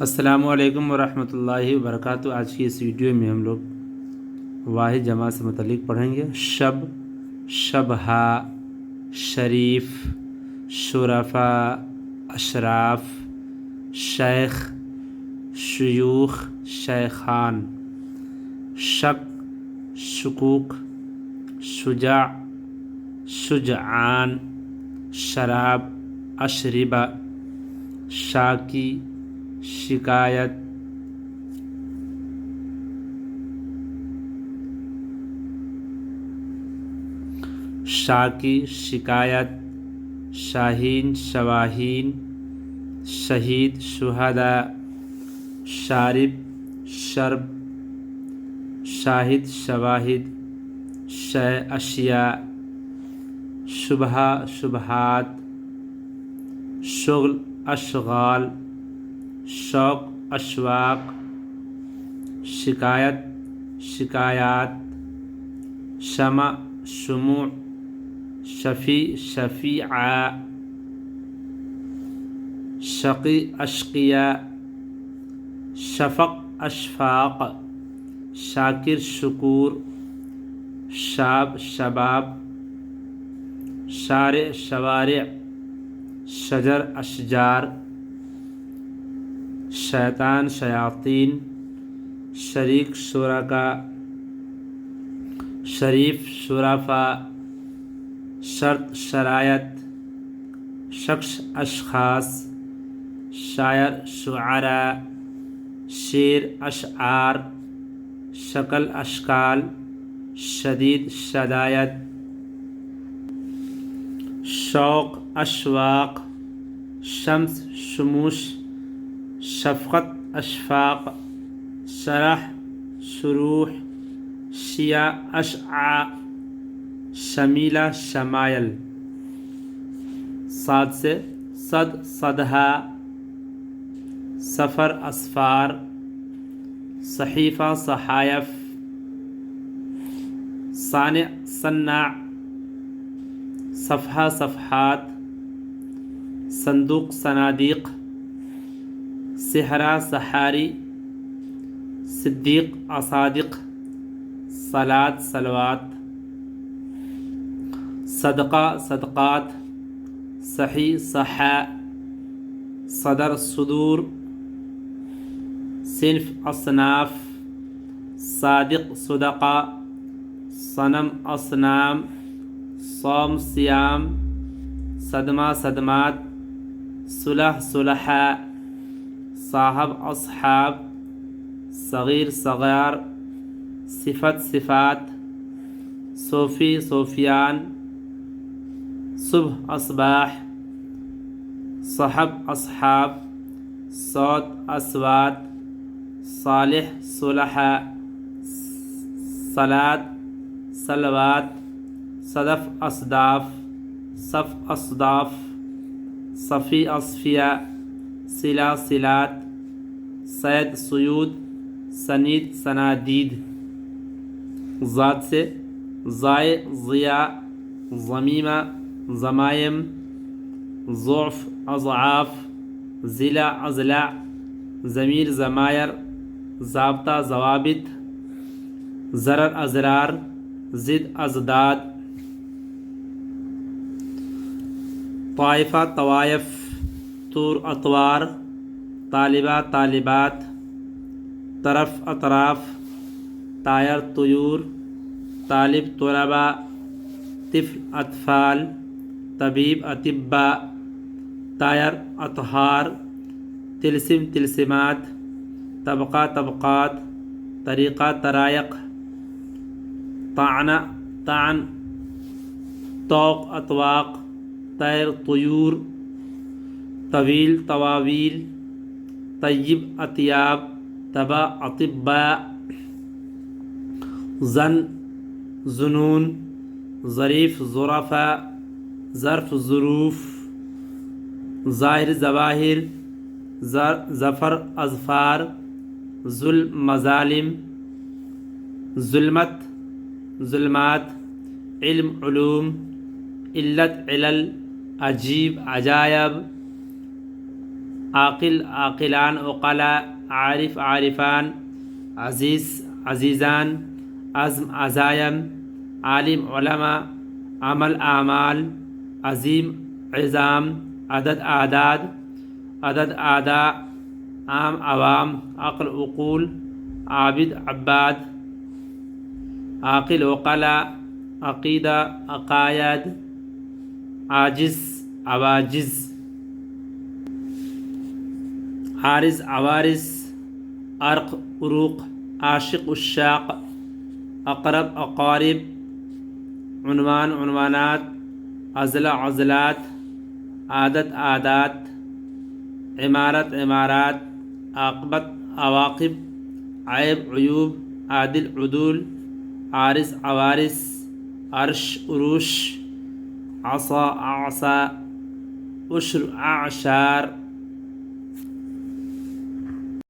السلام علیکم ورحمۃ اللہ وبرکاتہ۔ آج کی اس ویڈیو میں ہم لوگ واحد جمع سے متعلق پڑھیں گے۔ شب، شبہا، شریف، شرفاء، اشراف، شیخ، شیوخ، شیخان، شک، شکوک، شجاع، شجعان، شراب، اشربہ، شاکی، شکایت، شاکی، شکایت، شاہین، شواہین، شہید، شہداء، شارب، شرب، شاہد، شواہد، شے، اشیاء، شبہہ، شبہات، شغل، اشغال، شوق، اشواق، شکایت، شکایات، شمع، شموع، شفیع، شفیعہ، شقی، اشقیاء، شفق، اشفاق، شاکر، شکور، شاب، شباب، شارع، شوارع، شجر، اشجار، شیطان، شیاطین، شریک، شرکاء، شریف، شرفاء، شرط، شرائط، شخص، اشخاص، شاعر، شعراء، شعر، اشعار، شکل، اشکال، شدید، شدائد، شوق، اشواق، شمس، شموس، شفقت، اشفاق، شرح، شروح، شیعہ، اشعاع، شمیلہ، شمائل۔ صاد سے صد، صدہا، سفر، اسفار، صحیفہ، صحائف، صانع، صناع، صفحہ، صفحات، صندوق، صنادیق، صحرا، صحاری، صدیق، اصادق، صلاۃ، صلوات، صدقہ، صدقات، صحیح، صحا، صدر، صدور، صنف، اصناف، صادق، صدقہ، صنم، اصنام، صوم، صیام، صدمہ، صدمات، صلح، صلحاء، صاحب، اصحاب، صغیر، صغار، صفت، صفات، صوفی، صوفیان، صبح، اصباح، صحب، اصحاب، صوت، اصوات، صالح، صلحاء، صلاة، صلوات، صدف، اصداف، صف، اصداف، صفی، اصفیاء، صلہ، صلات، صید، صیود، سنید، صنادید۔ ذات سے ضائع، ضیاء، ضمیمہ، ضمائم، ضعف، اضعاف، ضلع، اضلاع، ضمیر، ضمائر، ضابطہ، ضوابط، ضرر، اضرار، ضد، اضداد۔ طائفہ، طوائف، طور، اطوار، طالبہ، طالبات، طرف، اطراف، طائر، طیور، طالب، طلباء، طفل، اطفال، طبیب، اطباء، طائر، اطہار، طلسم، طلسمات، طبقہ، طبقات، طریقہ، طرائق، طعنہ، طعن، طوق، اطواق، طیر، طیور، طویل، طواویل، طیب، اطیاب، طبع، اطباء، ظن، ظنون، ظریف، ظرفاء، ظرف، ظروف، ظاہر، ظواہر، ظفر، اظفار، ظلم، مظالم، ظلمت، ظلمات، علم، علوم، علت، علل، عجیب، عجائب، عاقل عاقلان عقلاء عارف عارفان عزیز عزیزان عزم عزائم عالم علماء عمل اعمال عظیم عظام عدد اعداد عدد اعداء عام عوام عقل عقول عابد عباد عاقل عقلاء عقیدہ عقائد عاجز عواجز عارض عوارض عرق عروق عاشق عشاق اقرب اقارب عنوان عنوانات عضلہ عضلات عادت عادات عمارت عمارات عاقبت عواقب عیب عیوب عادل عدول عارض عوارض عرش عروش عصا اعصا عشر اعشار